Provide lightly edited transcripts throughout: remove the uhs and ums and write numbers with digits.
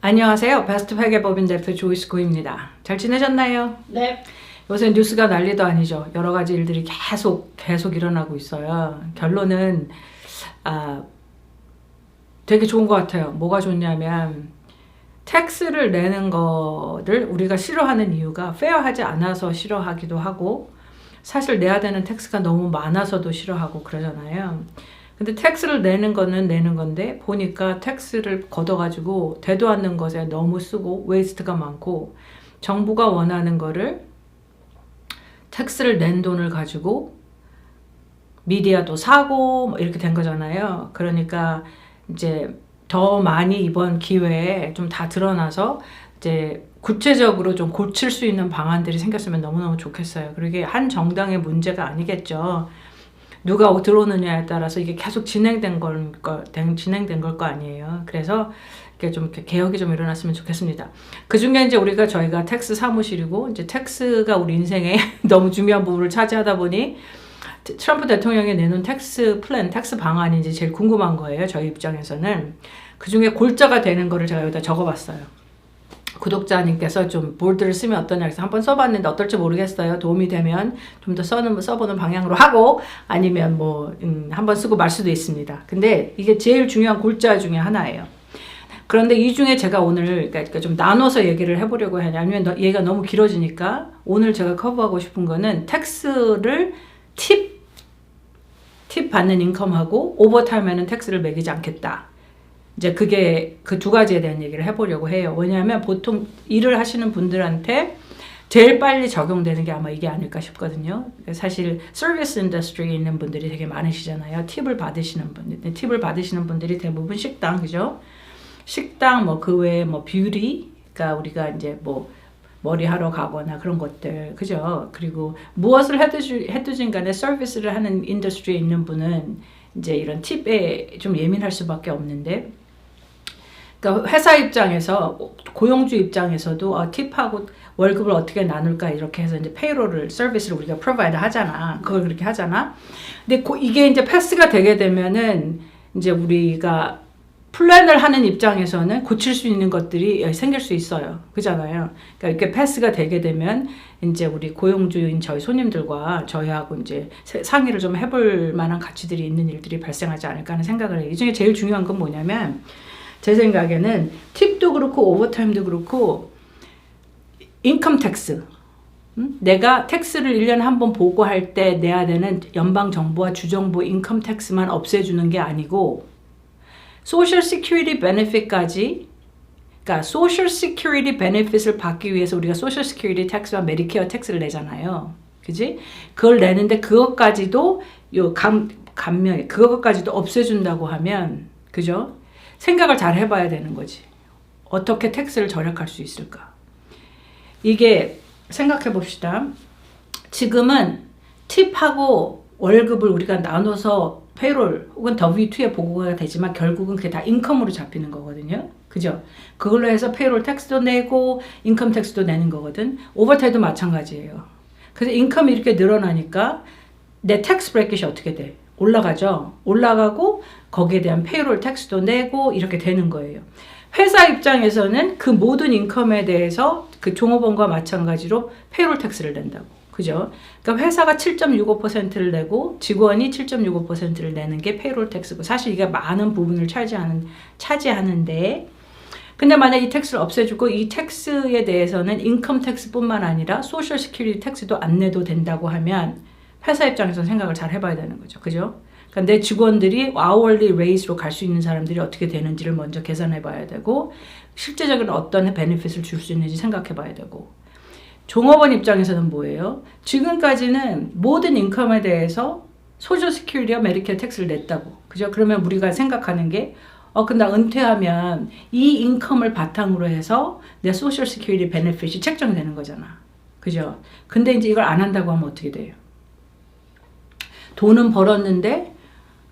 안녕하세요. 베스트 회계법인 대표 조이스 고입니다. 잘 지내셨나요? 네. 요새 뉴스가 난리도 아니죠. 여러 가지 일들이 계속 일어나고 있어요. 결론은 되게 좋은 것 같아요. 뭐가 좋냐면 텍스를 내는 거를 우리가 싫어하는 이유가 페어하지 않아서 싫어하기도 하고 사실 내야 되는 텍스가 너무 많아서도 싫어하고 그러잖아요. 근데 텍스를 내는 거는 내는 건데 보니까 텍스를 걷어가지고 되도 않는 것에 너무 쓰고 웨이스트가 많고 정부가 원하는 거를 텍스를 낸 돈을 가지고 미디어도 사고 뭐 이렇게 된 거잖아요. 그러니까 이제 더 많이 이번 기회에 좀 다 드러나서 이제 구체적으로 좀 고칠 수 있는 방안들이 생겼으면 너무너무 좋겠어요. 그리고 이게 한 정당의 문제가 아니겠죠. 누가 들어오느냐에 따라서 이게 계속 진행된 걸 거 아니에요. 그래서 이렇게 좀 개혁이 좀 일어났으면 좋겠습니다. 그 중에 이제 저희가 텍스 사무실이고 이제 텍스가 우리 인생에 너무 중요한 부분을 차지하다 보니 트럼프 대통령이 내놓은 텍스 방안이 이제 제일 궁금한 거예요. 저희 입장에서는. 그 중에 골자가 되는 거를 제가 여기다 적어봤어요. 구독자님께서 좀 보드를 쓰면 어떠냐 해서 한번 써봤는데 어떨지 모르겠어요. 도움이 되면 좀 더 써보는 방향으로 하고 아니면 한번 쓰고 말 수도 있습니다. 근데 이게 제일 중요한 골자 중에 하나예요. 그런데 이 중에 제가 오늘 그러니까 좀 나눠서 얘기를 해보려고 해요. 아니면 얘가 너무 길어지니까 오늘 제가 커버하고 싶은 거는 텍스를 팁 받는 인컴하고 오버타임에는 텍스를 매기지 않겠다. 이제 그게 그 두 가지에 대한 얘기를 해보려고 해요. 왜냐하면 보통 일을 하시는 분들한테 제일 빨리 적용되는 게 아마 이게 아닐까 싶거든요. 사실 서비스 인더스트리에 있는 분들이 되게 많으시잖아요. 팁을 받으시는 분들이 대부분 식당, 그죠? 식당 그 외에 뷰티, 그러니까 우리가 이제 머리 하러 가거나 그런 것들, 그죠? 그리고 무엇을 해두진 간에 서비스를 하는 인더스트리에 있는 분은 이제 이런 팁에 좀 예민할 수밖에 없는데, 그러니까 회사 입장에서 고용주 입장에서도 팁하고 월급을 어떻게 나눌까 이렇게 해서 이제 페이롤을 서비스를 우리가 프로바이드 하잖아. 그걸 그렇게 하잖아. 근데 이게 이제 패스가 되게 되면은 이제 우리가 플랜을 하는 입장에서는 고칠 수 있는 것들이 생길 수 있어요. 그잖아요. 그러니까 이렇게 패스가 되게 되면 이제 우리 고용주인 저희 손님들과 저희하고 이제 상의를 좀 해볼 만한 가치들이 있는 일들이 발생하지 않을까 하는 생각을 해요. 이 중에 제일 중요한 건 뭐냐면 제 생각에는 팁도 그렇고 오버타임도 그렇고 인컴 텍스. 내가 텍스를 1년에 한 번 보고할 때 내야 되는 연방정부와 주정부 인컴 텍스만 없애주는 게 아니고 소셜 시큐리티 베네핏까지, 그러니까 소셜 시큐리티 베네핏을 받기 위해서 우리가 소셜 시큐리티 텍스와 메디케어 텍스를 내잖아요. 그지? 그걸 내는데 그것까지도 그것까지도 없애준다고 하면, 그죠? 생각을 잘 해봐야 되는 거지. 어떻게 텍스를 절약할 수 있을까? 이게 생각해 봅시다. 지금은 팁하고 월급을 우리가 나눠서 페이롤 혹은 W2에 보고가 되지만 결국은 그게 다 인컴으로 잡히는 거거든요. 그죠? 그걸로 해서 페이롤 텍스도 내고 인컴 텍스도 내는 거거든. 오버타임도 마찬가지예요. 그래서 인컴이 이렇게 늘어나니까 내 텍스 브레킷이 어떻게 돼? 올라가죠. 올라가고 거기에 대한 페이롤 텍스도 내고 이렇게 되는 거예요. 회사 입장에서는 그 모든 인컴에 대해서 그 종업원과 마찬가지로 페이롤 텍스를 낸다고. 그죠? 그러니까 회사가 7.65%를 내고 직원이 7.65%를 내는 게 페이롤 텍스고 사실 이게 많은 부분을 차지하는데 근데 만약 이 텍스를 없애주고 이 텍스에 대해서는 인컴 텍스뿐만 아니라 소셜 시큐리티 텍스도 안 내도 된다고 하면 회사 입장에서 생각을 잘 해봐야 되는 거죠. 그죠? 그러니까 내 직원들이 hourly rate로 갈 수 있는 사람들이 어떻게 되는지를 먼저 계산해 봐야 되고 실제적으로 어떤 베네핏을 줄 수 있는지 생각해 봐야 되고 종업원 입장에서는 뭐예요? 지금까지는 모든 인컴에 대해서 소셜 시큐리티와 메디케어 텍스를 냈다고. 그죠? 그러면 우리가 생각하는 게 근데 은퇴하면 이 인컴을 바탕으로 해서 내 소셜 시큐리티 베네핏이 책정되는 거잖아. 그죠? 근데 이제 이걸 안 한다고 하면 어떻게 돼요? 돈은 벌었는데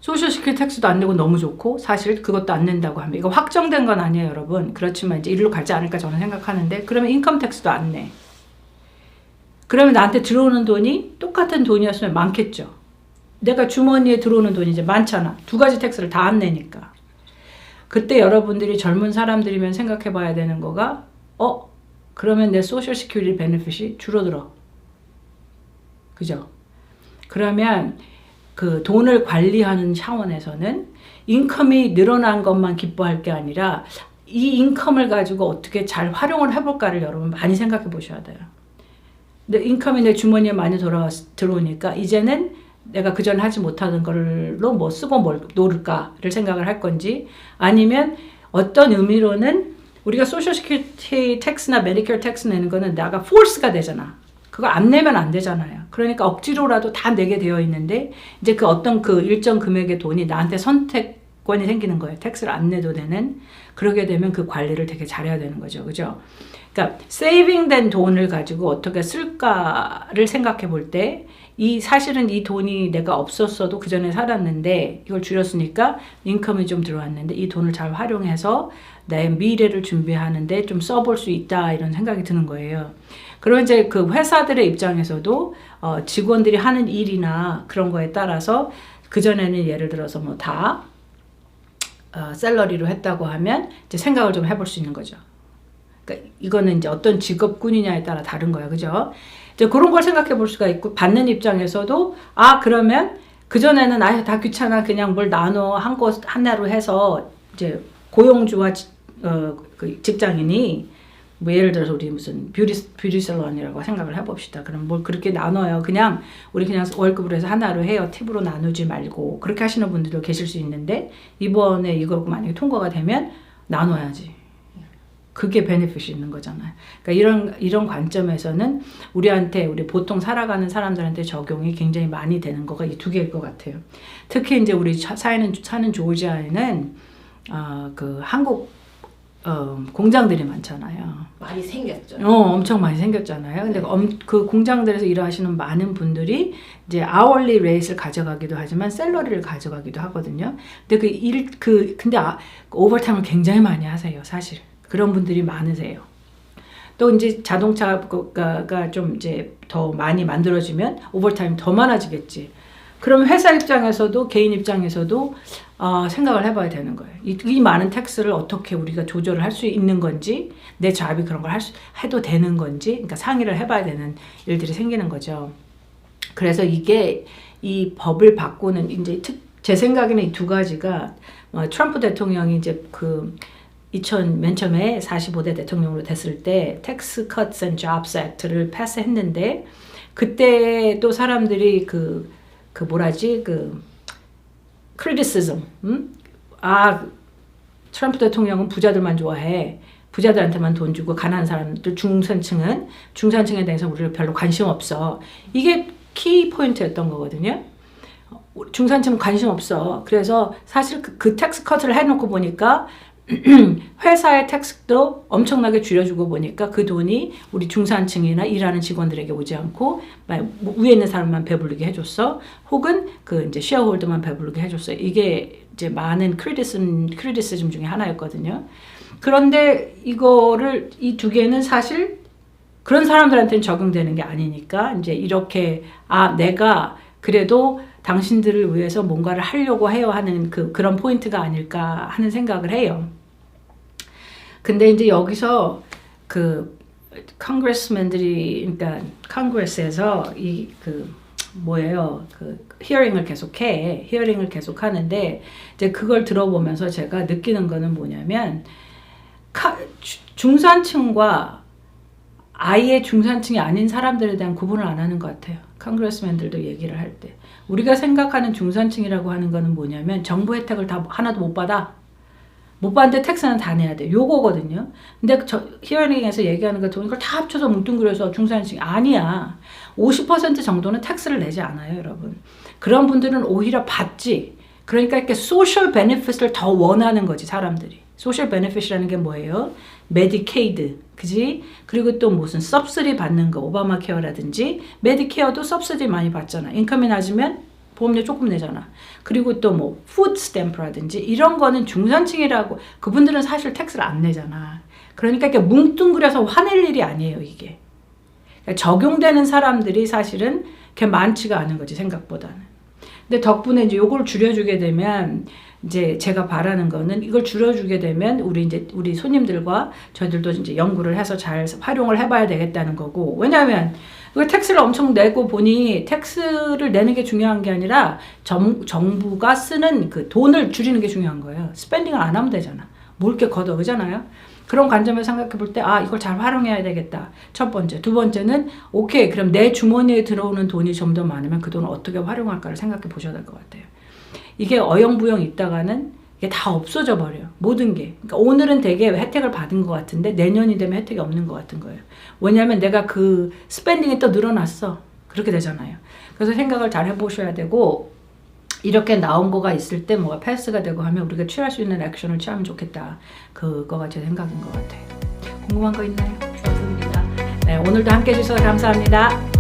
소셜 시큐리티 텍스도 안 내고 너무 좋고 사실 그것도 안 낸다고 하면 이거 확정된 건 아니에요, 여러분. 그렇지만 이제 이리로 가지 않을까 저는 생각하는데 그러면 인컴 텍스도 안 내. 그러면 나한테 들어오는 돈이 똑같은 돈이었으면 많겠죠. 내가 주머니에 들어오는 돈이 이제 많잖아. 두 가지 텍스를 다 안 내니까. 그때 여러분들이 젊은 사람들이면 생각해 봐야 되는 거가 그러면 내 소셜 시큐리티 베네핏이 줄어들어. 그죠? 그러면 그 돈을 관리하는 차원에서는 인컴이 늘어난 것만 기뻐할 게 아니라 이 인컴을 가지고 어떻게 잘 활용을 해볼까를 여러분 많이 생각해 보셔야 돼요. 근데 인컴이 내 주머니에 많이 들어오니까 이제는 내가 그전 하지 못하는 걸로 뭐 쓰고 뭘 놓을까를 생각을 할 건지, 아니면 어떤 의미로는 우리가 소셜 시큐리티 텍스나 메디케어 텍스 내는 거는 내가 포스가 되잖아. 그거 안 내면 안 되잖아요. 그러니까 억지로라도 다 내게 되어 있는데 이제 그 어떤 그 일정 금액의 돈이 나한테 선택권이 생기는 거예요. 텍스를 안 내도 되는. 그러게 되면 그 관리를 되게 잘해야 되는 거죠. 그죠? 그러니까 세이빙된 돈을 가지고 어떻게 쓸까를 생각해 볼 때 사실은 이 돈이 내가 없었어도 그 전에 살았는데 이걸 줄였으니까 인컴이 좀 들어왔는데 이 돈을 잘 활용해서 내 미래를 준비하는데 좀 써볼 수 있다, 이런 생각이 드는 거예요. 그러면 이제 그 회사들의 입장에서도 직원들이 하는 일이나 그런 거에 따라서 그전에는 예를 들어서 뭐 다 샐러리로 했다고 하면 이제 생각을 좀 해볼 수 있는 거죠. 그러니까 이거는 이제 어떤 직업군이냐에 따라 다른 거야. 그죠? 이제 그런 걸 생각해 볼 수가 있고, 받는 입장에서도 그러면 그전에는 다 귀찮아, 그냥 뭘 나눠 한 곳 하나로 해서 이제 고용주와 그 직장인이 뭐 예를 들어서 우리 무슨 뷰티 살론이라고 생각을 해봅시다. 그럼 뭘 그렇게 나눠요. 우리 그냥 월급으로 해서 하나로 해요. 팁으로 나누지 말고. 그렇게 하시는 분들도 계실 수 있는데, 이번에 이거 만약에 통과가 되면 나눠야지. 그게 베네핏이 있는 거잖아요. 그러니까 이런 관점에서는 우리 보통 살아가는 사람들한테 적용이 굉장히 많이 되는 거가 이 두 개일 것 같아요. 특히 이제 우리 사는 조지아에는 그 한국 공장들이 많잖아요. 많이 생겼죠. 엄청 많이 생겼잖아요. 근데 그 공장들에서 일하시는 많은 분들이 이제 아워리 레이트를 가져가기도 하지만 샐러리를 가져가기도 하거든요. 근데 근데 오버타임을 굉장히 많이 하세요, 사실. 그런 분들이 많으세요. 또 이제 자동차가 좀 이제 더 많이 만들어지면 오버타임 더 많아지겠지. 그럼 회사 입장에서도 개인 입장에서도 생각을 해봐야 되는 거예요. 이 많은 텍스를 어떻게 우리가 조절을 할 수 있는 건지, 내 잡이 그런 걸 해도 되는 건지, 그러니까 상의를 해봐야 되는 일들이 생기는 거죠. 그래서 이 법을 바꾸는 이제 제 생각에는 이 두 가지가 트럼프 대통령이 이제 맨 처음에 45대 대통령으로 됐을 때 Tax Cuts and Jobs Act를 패스했는데, 그때 또 사람들이 criticism, 트럼프 대통령은 부자들만 좋아해. 부자들한테만 돈 주고 가난한 사람들, 중산층에 대해서 우리를 별로 관심 없어. 이게 키 포인트였던 거거든요. 중산층은 관심 없어. 그래서 사실 그 텍스 커트를 해놓고 보니까 회사의 텍스도 엄청나게 줄여주고 보니까 그 돈이 우리 중산층이나 일하는 직원들에게 오지 않고 위에 있는 사람만 배부르게 해줬어. 혹은 이제 쉐어홀더만 배부르게 해줬어요. 이게 이제 많은 크리티시즘 중에 하나였거든요. 그런데 이 두 개는 사실 그런 사람들한테는 적용되는 게 아니니까 이제 이렇게 내가 그래도 당신들을 위해서 뭔가를 하려고 해요 하는 그런 포인트가 아닐까 하는 생각을 해요. 근데 이제 여기서 컨그레스맨들이, 그러니까 컨그레스에서 히어링을 계속 하는데 이제 그걸 들어보면서 제가 느끼는 거는 뭐냐면 중산층과 아예 중산층이 아닌 사람들에 대한 구분을 안 하는 것 같아요. 컨그레스맨들도 얘기를 할 때. 우리가 생각하는 중산층이라고 하는 거는 뭐냐면 정부 혜택을 다 하나도 못 받는데 텍스는 다 내야 돼. 요거거든요. 근데 히어링에서 얘기하는 거 이걸 다 합쳐서 뭉뚱그려서 중산층 아니야. 50% 정도는 텍스를 내지 않아요, 여러분. 그런 분들은 오히려 받지. 그러니까 이렇게 소셜 베네핏을 더 원하는 거지, 사람들이. 소셜 베네핏이라는 게 뭐예요? 메디케이드, 그지? 그리고 또 무슨 서브시디 받는 거, 오바마 케어라든지, 메디케어도 서브시디 많이 받잖아. 인컴이 낮으면 보험료 조금 내잖아. 그리고 또 뭐 푸드 스탬프라든지 이런 거는 중산층이라고, 그분들은 사실 텍스를 안 내잖아. 그러니까 이렇게 뭉뚱그려서 화낼 일이 아니에요, 이게. 그러니까 적용되는 사람들이 사실은 그렇게 많지가 않은 거지, 생각보다는. 근데 덕분에 이제 요걸 줄여주게 되면 이제 제가 바라는 거는 이걸 줄여주게 되면 우리 손님들과 저희들도 이제 연구를 해서 잘 활용을 해봐야 되겠다는 거고, 왜냐하면 그 텍스를 엄청 내고 보니 텍스를 내는 게 중요한 게 아니라 정부가 쓰는 그 돈을 줄이는 게 중요한 거예요. 스pen딩을 안 하면 되잖아. 뭘 이렇게 걷어, 그잖아요. 그런 관점에서 생각해 볼 때, 이걸 잘 활용해야 되겠다. 첫 번째. 두 번째는, 오케이, 그럼 내 주머니에 들어오는 돈이 좀 더 많으면 그 돈을 어떻게 활용할까를 생각해 보셔야 될 것 같아요. 이게 어영부영 있다가는 이게 다 없어져 버려요. 모든 게. 그러니까 오늘은 되게 혜택을 받은 것 같은데 내년이 되면 혜택이 없는 것 같은 거예요. 왜냐하면 내가 그 스pen딩이 또 늘어났어. 그렇게 되잖아요. 그래서 생각을 잘 해보셔야 되고, 이렇게 나온 거가 있을 때 뭐가 패스가 되고 하면 우리가 취할 수 있는 액션을 취하면 좋겠다. 그거가 제 생각인 것 같아요. 궁금한 거 있나요? 좋습니다. 네, 오늘도 함께 해주셔서 감사합니다.